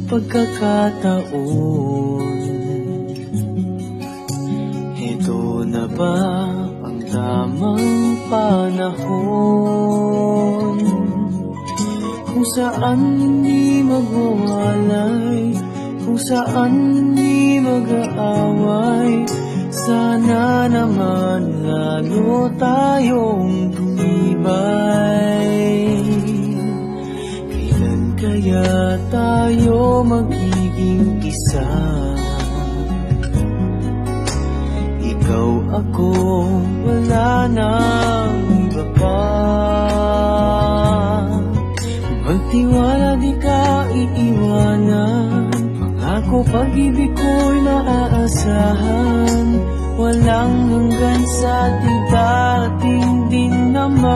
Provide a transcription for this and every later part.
pagkakataon. Ito na ba ang tamang panahon kung saan di magwawalay, kung saan di mag-aaway? Sana naman lalo tayong tumibay. Kailan kaya tayo magiging isa? Ikaw, ako, wala nang iba pa. Magtiwala, di ka iiwanan. Pangako, pag-ibig ko'y maaasahan. Walang hanggan sa darating din naman.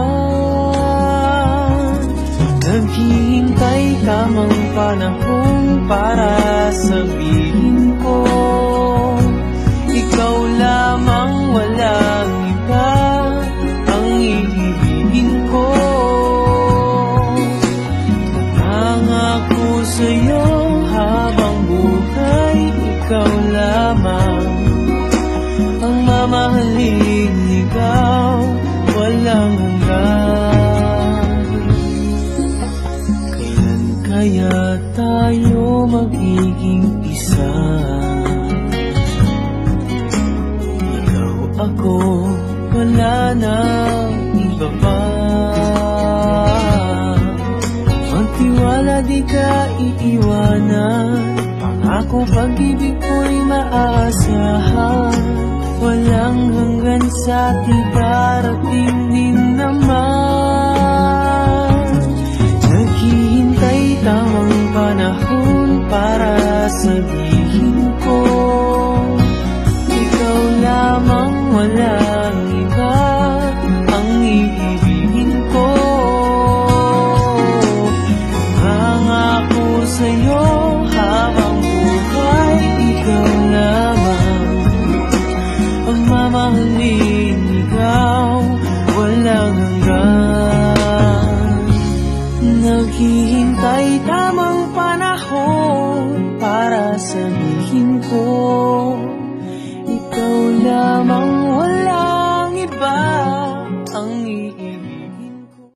Naghihintay tamang panahon para sabihin ko, ikaw lamang, walang iba ang iibigin ko. Nangako sa'yo habang buhay, ikaw lamang ang mamahalin, ikaw walang hanggan. Kailan kaya tayo magiging isa? Ikaw, ako, wala nang iba pa. Magtiwala, di ka iiwanan. Pangako, pag-ibig ko'y maaasahan. Walang hanggan sa darating din naman. Naghihintay tamang panahon para sabihin ko, ikaw lamang, walang iba ang iibigin ko. Nangako sa'yo habang buhay, ikaw lamang ang mamahalin, ikaw walang hanggan. Naghihintay tamang panahon para sabihin ko, ikaw lamang, walang iba.